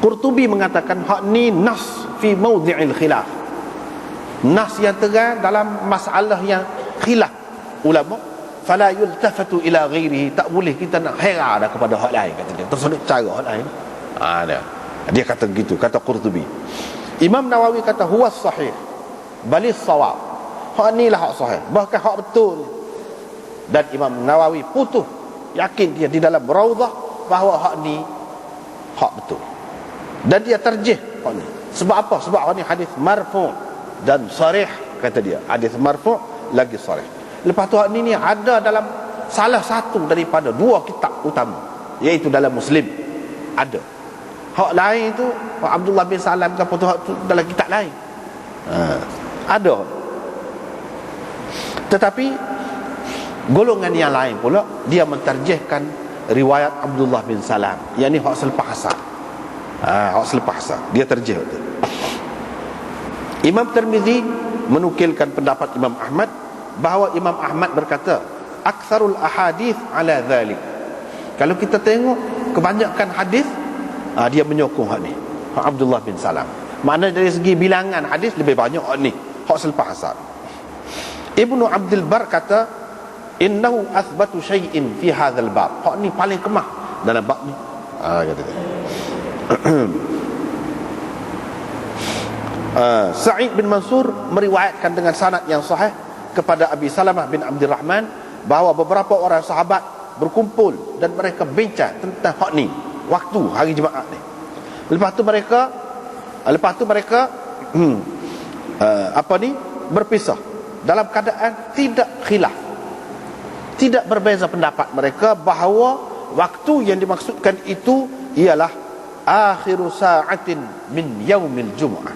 Qurtubi mengatakan hak ni nas fi mawdhi'il khilaf, nas yang terang dalam masalah yang khilaf ulama. Fala yultafatu ila ghairihi, tak boleh kita nak hera dah kepada hak lain, kata dia. Terus cara hak lain. Dia kata gitu, kata Qurtubi. Imam Nawawi kata huwa sahih balis sawab, hak ni lah hak sahih, bahkan hak betul. Dan Imam Nawawi putus yakin dia di dalam Raudhah bahawa hak ni hak betul, dan dia terjih hak ni. Sebab apa? Sebab hak ni hadis marfu' dan sarih, kata dia. Hadis marfu' lagi sarih. Lepas tu hak ni ada dalam salah satu daripada dua kitab utama, iaitu dalam Muslim ada. Hak lain tu hak Abdullah bin Salam ke apa tu, hak tu dalam kitab lain. Ada. Tetapi golongan yang lain pula dia mentarjihkan riwayat Abdullah bin Salam, yang ni hak selepas asar. Hak selepas asar dia terjih tu. Imam Tirmizi menukilkan pendapat Imam Ahmad bahawa Imam Ahmad berkata aktsarul ahadith ala dhalik. Kalau kita tengok kebanyakan hadis, dia menyokong hak ni, hak Abdullah bin Salam. Maknanya dari segi bilangan hadis lebih banyak hak ni, hak selepas asar. Ibnu Abdul Bar kata innahu athbatu syai'in fi hadzal bab, hak ni paling kemah dalam bab ni. Kata dia. Sa'id bin Mansur meriwayatkan dengan sanad yang sahih kepada Abi Salamah bin Abdurrahman bahawa beberapa orang sahabat berkumpul dan mereka bincang tentang hak ni waktu hari Jumaat ni. Lepas tu mereka berpisah dalam keadaan tidak khilaf, tidak berbeza pendapat mereka bahawa waktu yang dimaksudkan itu ialah akhiru sa'atin min yaumil Jumu'ah,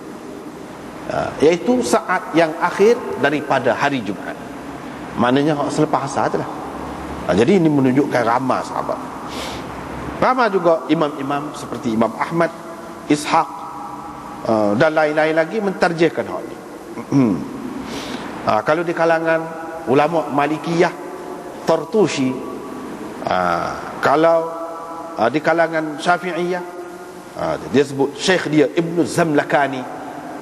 iaitu saat yang akhir daripada hari Jumaat. Maknanya selepas asar tu lah. Jadi ini menunjukkan ramai sahabat, ramai juga imam-imam seperti Imam Ahmad, Ishaq dan lain-lain lagi mentarjihkan hal ini. Kalau di kalangan ulama Malikiyah, Tartushi. Kalau di kalangan Syafi'iyah, dia sebut Syekh dia Ibnu Zamlakani,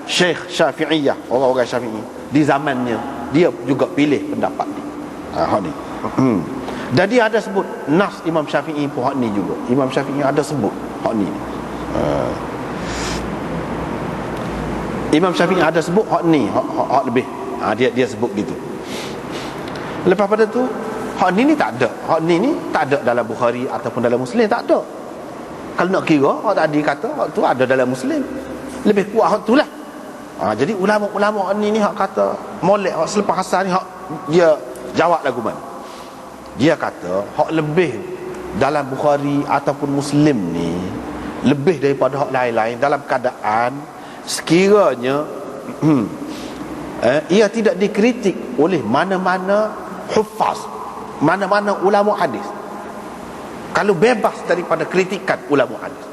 Syekh Syafi'iyah, orang-orang Syafi'i di zamannya, dia juga pilih pendapat ni, hak ni. Dan dia ada sebut nas Imam Syafi'i pun hak ni juga. Imam Syafi'i ada sebut hak ni. Imam Syafi'i ada sebut hak ni, hak lebih. Dia sebut gitu. Lepas pada tu hak ni tak ada. Hak ni tak ada dalam Bukhari ataupun dalam Muslim, tak ada. Kalau nak kira hak tadi kata hak tu ada dalam Muslim, lebih kuat hak tu lah. Jadi ulama-ulama ni hak kata molek hak selepas asar ni, hak dia jawab lagu mana. Dia kata hak lebih dalam Bukhari ataupun Muslim ni lebih daripada hak lain-lain dalam keadaan sekiranya ia tidak dikritik oleh mana-mana huffaz, mana-mana ulama hadis. Kalau bebas daripada kritikan ulama hadis,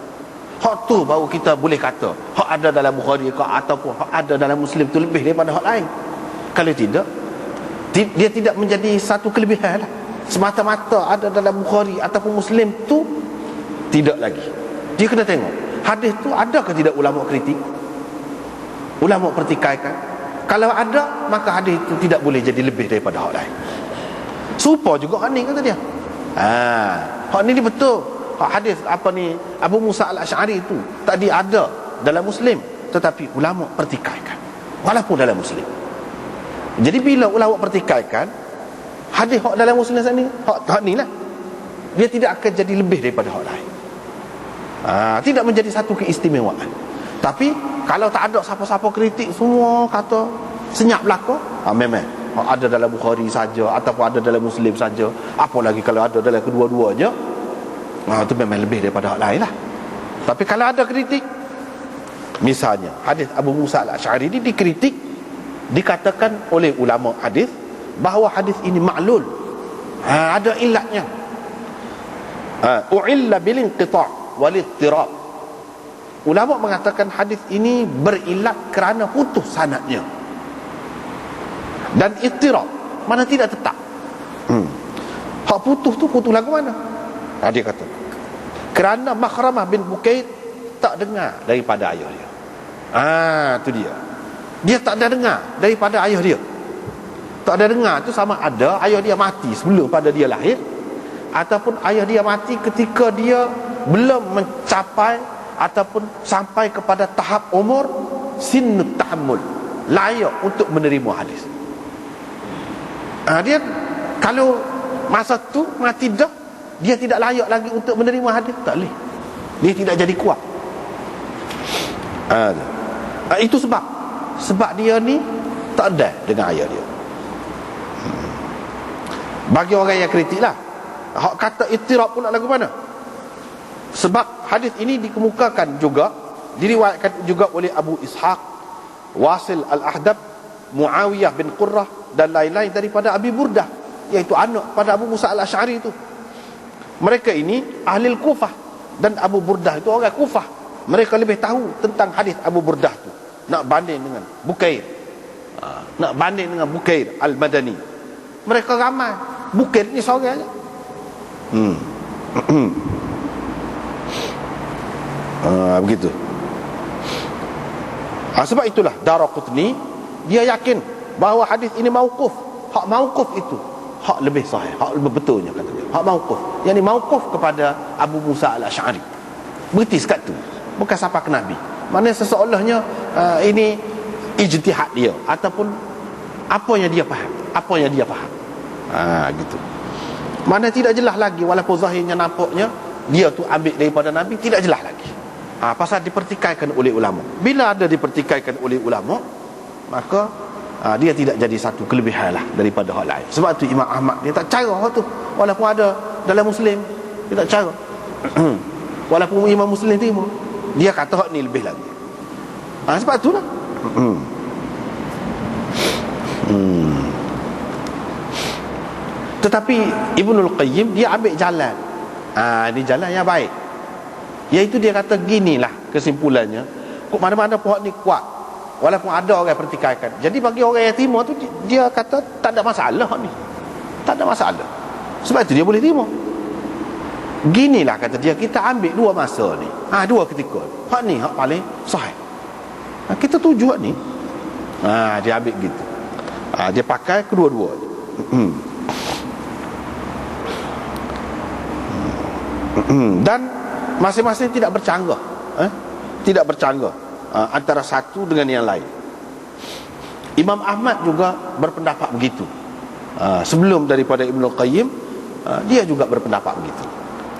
hak tu baru kita boleh kata hak ada dalam Bukhari ke ataupun hak ada dalam Muslim tu lebih daripada hak lain. Kalau tidak, dia tidak menjadi satu kelebihan lah. Semata-mata ada dalam Bukhari ataupun Muslim tu tidak lagi. Dia kena tengok hadis tu ada ke tidak ulama kritik, ulama pertikaikan. Kalau ada, maka hadis itu tidak boleh jadi lebih daripada hak lain. Serupa juga hak ni, kata dia. Hak ni betul. Hadis Abu Musa al-Asy'ari itu tadi ada dalam Muslim, tetapi ulama pertikaikan walaupun dalam Muslim. Jadi bila ulama pertikaikan hadis hak dalam Muslim ni, hak ni lah, dia tidak akan jadi lebih daripada hak lain. Tidak menjadi satu keistimewaan. Tapi kalau tak ada siapa-siapa kritik, semua kata senyap belaka, memang ada dalam Bukhari saja ataupun ada dalam Muslim saja, apalagi kalau ada dalam kedua-duanya, itu memang lebih daripada hak lain lah. Tapi kalau ada kritik, misalnya hadis Abu Musa al-Asy'ari ini dikritik, dikatakan oleh ulama hadis bahawa hadis ini ma'lul, ada ilatnya. U'illa bil inqita' wal ittirab. Ulama mengatakan hadis ini berilat kerana putus sanadnya dan ittirab, mana tidak tetap. Hak putus tu putus lagu mana? Dia kata kerana Makhramah bin Bukaid tak dengar daripada ayah dia. Tu dia. Dia tak ada dengar daripada ayah dia. Tak ada dengar tu sama ada ayah dia mati sebelum pada dia lahir, ataupun ayah dia mati ketika dia belum mencapai ataupun sampai kepada tahap umur sinnut tahammul, layak untuk menerima hadis. Dia kalau masa tu mati dah, dia tidak layak lagi untuk menerima hadis, tak boleh. Dia tidak jadi kuat. Itu sebab dia ni tak ada dengan ayah dia. Bagi orang yang kritik lah, hak kata ittirab pula lagu mana? Sebab hadis ini dikemukakan juga, diriwayatkan juga oleh Abu Ishaq, Wasil Al-Ahdab, Muawiyah bin Qurrah dan lain-lain daripada Abi Burdah, iaitu anak pada Abu Musa Al-Asy'ari itu. Mereka ini ahli Kufah, dan Abu Burdah itu orang Kufah. Mereka lebih tahu tentang hadis Abu Burdah itu. Nak banding dengan Bukair, nak banding dengan Bukair Al-Madani, mereka ramai. Bukair ni seorang aja. Begitu. Sebab itulah Daraqutni dia yakin bahawa hadis ini mauquf. Hak mauquf itu hak lebih sahih, hak lebih betulnya kata dia. Hak mauquf, yang ni mauquf kepada Abu Musa Al-Asy'ari. Berhenti sekat tu, bukan sampai ke Nabi. Maknanya seseolahnya ini ijtihad dia, ataupun apa yang dia faham. Gitu. Mana tidak jelas lagi, walaupun zahirnya nampaknya dia tu ambil daripada Nabi, tidak jelas lagi. Pasal dipertikaikan oleh ulama. Bila ada dipertikaikan oleh ulama, maka dia tidak jadi satu kelebihan lah daripada hal lain. Sebab tu Imam Ahmad dia tak cara hal tu, walaupun ada dalam Muslim, dia tak cara. Walaupun Imam Muslim terima, dia kata hak ni lebih lagi. Sebab tu lah. Tetapi Ibnul Qayyim dia ambil jalan, ini jalan yang baik, iaitu dia kata ginilah kesimpulannya, mana-mana pohon ni kuat, walaupun ada orang pertikaikan. Jadi bagi orang yang terima tu, dia kata tak ada masalah ni, tak ada masalah. Sebab itu dia boleh terima. Ginilah kata dia, kita ambil dua masa ni, dua ketika. Hak ni hak paling sahih, kita tuju hak ni. Dia ambil gitu. Dia pakai kedua-dua. Dan masing-masing tidak bercanggah, tidak bercanggah antara satu dengan yang lain. Imam Ahmad juga berpendapat begitu. Sebelum daripada Ibnul Qayyim, dia juga berpendapat begitu.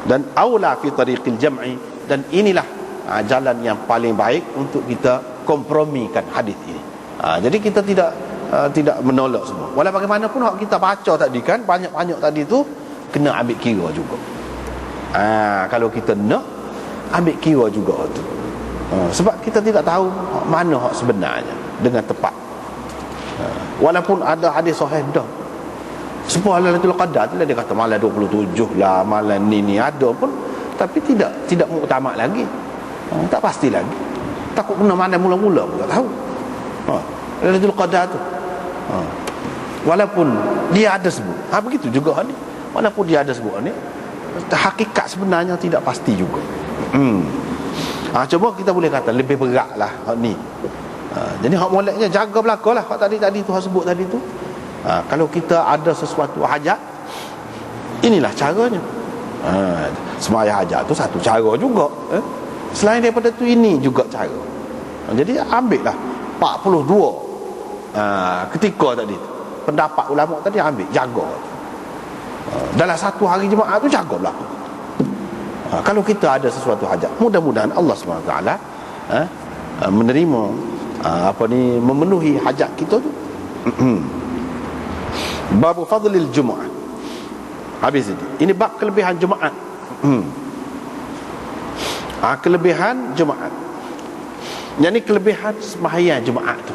Dan aula fi tariqil jam'i, dan inilah jalan yang paling baik untuk kita kompromikan hadis ini. Jadi kita tidak menolak semua. Walau bagaimanapun hak kita baca tadi kan, banyak-banyak tadi tu kena ambil kira juga. Kalau kita nak ambil kira juga tu, sebab kita tidak tahu mana hak sebenarnya dengan tepat. Walaupun ada hadis sahih dah, sebuah Lailatul Qadar tu lah dia kata malam 27 lah, malam ni ada pun, tapi tidak muktamad lagi. Tak pasti lagi. Takut kena mana mula-mula pun tak tahu. Lailatul Qadar tu, walaupun dia ada sebut, begitu juga ni, walaupun dia ada sebut ni, hakikat sebenarnya tidak pasti juga. Cuba kita boleh kata lebih berat lah hak ni. Jadi hak moleknya jaga belaka lah hak tadi tu, hak sebut tadi tu. Kalau kita ada sesuatu hajat, inilah caranya. Semaya hajat tu satu cara juga, selain daripada tu ini juga cara. Jadi ambil lah 42 ketika tadi tu, pendapat ulama tadi ambil, jaga. Dalam satu hari Jumaat tu jaga belaka. Kalau kita ada sesuatu hajat, mudah-mudahan Allah SWT menerima, memenuhi hajat kita tu. Bab fadlil Jumaat. Habis ini. Ini bab kelebihan Jumaat. Kelebihan Jumaat. Yang ni kelebihan sembahyang Jumaat tu.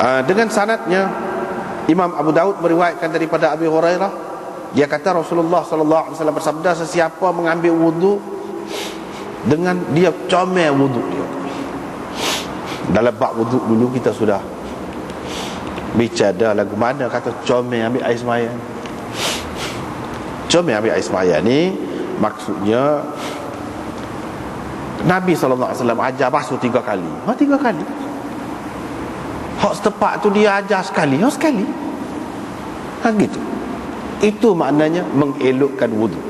Dengan sanadnya Imam Abu Daud meriwayatkan daripada Abi Hurairah, dia kata Rasulullah sallallahu alaihi wasallam bersabda, sesiapa mengambil wudu dengan dia comel wudu dia. Dalam bab wudu dulu kita sudah bicara lagu mana kata comel ambil air sembahyang. Comel ambil air sembahyang ni maksudnya Nabi SAW ajar basuh 3 kali. 3 kali. Hak setepak tu dia ajar sekali. Sekali. Gitu. Itu maknanya mengelokkan wudu.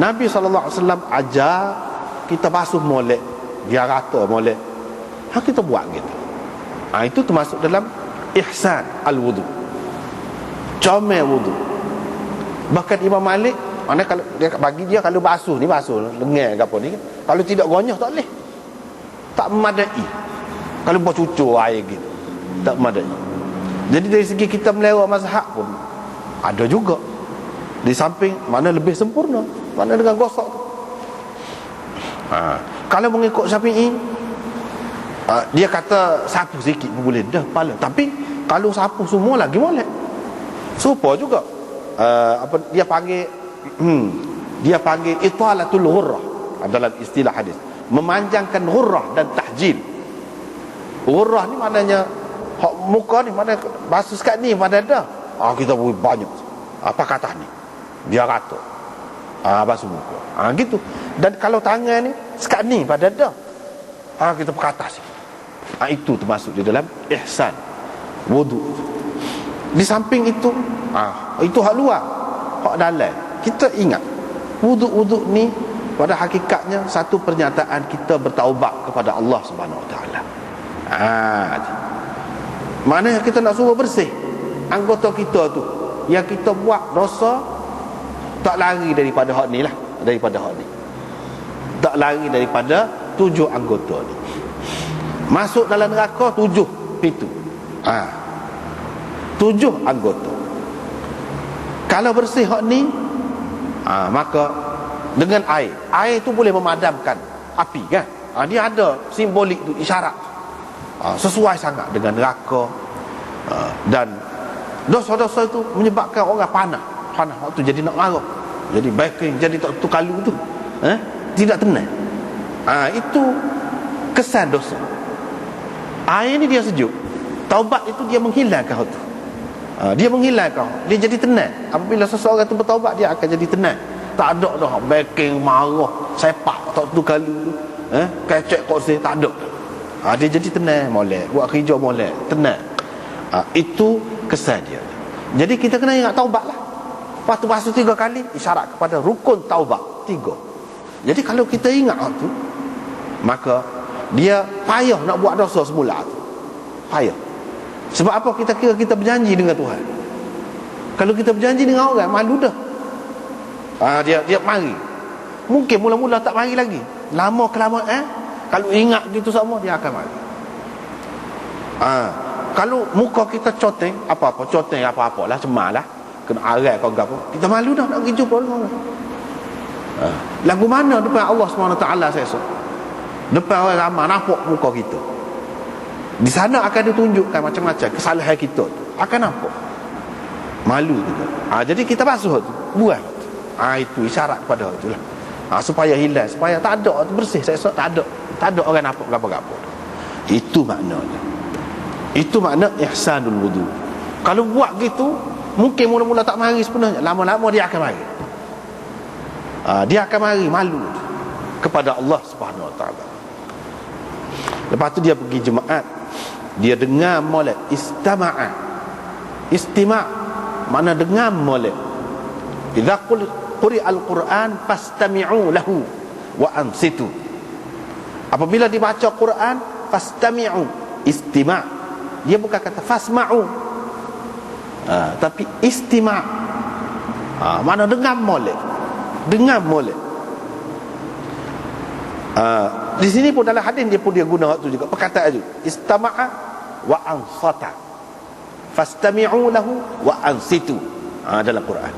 Nabi SAW ajar kita basuh molek, biar rata molek. Kita buat gitu. Itu termasuk dalam ihsan al-wudu. Comel wudu. Bahkan Imam Malik, mana kalau dia bagi dia kalau basuh lengan ke apa ni, kalau tidak gonyah tak boleh. Tak memadai. Kalau bercucur air gitu, tak memadai. Jadi dari segi kita melewat mazhab pun ada juga. Di samping mana lebih sempurna, mana dengan gosok tu. Kalau mengikut Syafi'i, dia kata sapu sikit pun boleh dah kepala. Tapi kalau sapu semua lagi molek. Serupa juga. Dia panggil italatul ghurrah dalam istilah hadis, memanjangkan ghurrah dan tahjil. Ghurrah ni maknanya hak muka ni, mana basuh sekat ni pada dah. Kita boleh banyak apa kata ni biar rata. Basuh muka. Gitu. Dan kalau tangan ni sekat ni pada dah. Kita perkata sih. Itu termasuk di dalam ihsan wudu. Di samping itu hak luar, hak dalam. Kita ingat wudu ni pada hakikatnya satu pernyataan kita bertaubat kepada Allah Subhanahu Wa Taala. Maknanya kita nak suruh bersih anggota kita tu yang kita buat dosa, tak lari daripada hak ni lah, daripada hak ni. Tak lari daripada 7 anggota ni. Masuk dalam neraka 7 pintu. 7 anggota. Kalau bersih hak ni, maka dengan air tu boleh memadamkan api kan. Dia ada simbolik tu, isyarat. Sesuai sangat dengan neraka. Dan dosa-dosa itu menyebabkan orang panah waktu jadi nak marah, jadi baking, jadi tak tu kalu tu, tidak tenang. Itu kesan dosa. Air ni dia sejuk, taubat itu dia menghilangkan hal tu. Dia menghilangkan, dia jadi tenang. Apabila seseorang itu bertaubat, dia akan jadi tenang. Tak ada dah baking, marah, sepak tak tu kalu tu, kecek kursi, tak ada. Dia jadi tenang, molek, buat kerja molek, tenang. Itu kesan dia. Jadi kita kena ingat taubat lah. Lepas tu basuh 3 kali, isyarat kepada rukun taubat 3. Jadi kalau kita ingat tu, maka dia payah nak buat dosa semula tu. Payah. Sebab apa? Kita kira kita berjanji dengan Tuhan. Kalau kita berjanji dengan orang, malu dah. Dia mari. Mungkin mula-mula tak mari lagi. Lama kelamaan, kalau ingat gitu semua, dia akan mari. Kalau muka kita coteng, apa-apa, coteng apa-apa lah, cemar lah, kena arai kau apa, kita malu dah nak pergi jumpa dengan orang. Lagu mana depan Allah SWT saya rasa, depan orang ramai nampak muka kita, di sana akan ditunjukkan macam-macam kesalahan kita tu, akan nampak malu kita. Jadi kita basuh tu, buang tu. Itu isyarat kepada tu lah. Supaya hilang, supaya tak ada, bersih. Saya rasa tak ada orang nampak apa-apa. Itu maknanya. Itu makna ihsanul wudu. Kalau buat gitu, mungkin mula-mula tak mari sepenuhnya, lama-lama dia akan mari. Dia akan mari malu kepada Allah Subhanahu Wa Taala. Lepas tu dia pergi jemaat, dia dengar molek, istima' mana dengar molek. Idza quri'al Quran fastami'u lahu wa ansitu. Apabila dibaca Quran, fastami'u, istima'. Dia bukan kata fasma'u, tapi istima'. Mana dengar molek. Di sini pun dalam hadis dia guna waktu juga perkataan itu, istama'a wa ansata, fastami'u lahu wa ansitu, dalam Quran.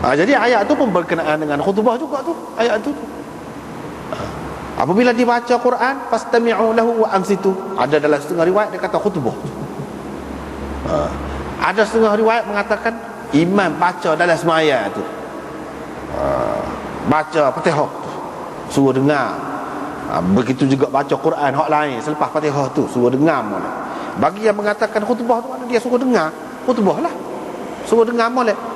Jadi ayat tu pun berkenaan dengan khutbah juga tu, ayat tu. Apabila dibaca Quran, fastami'u lahu wa ansitu. Ada dalam setengah riwayat dia kata khutbah. Ada setengah riwayat mengatakan imam baca dalam semaya tu. Baca Fatihah tu, suruh dengar. Begitu juga baca Quran hak lain selepas Fatihah tu, suruh dengar mana. Bagi yang mengatakan khutbah tu, mana dia suruh dengar khutbah lah. suruh dengar molek.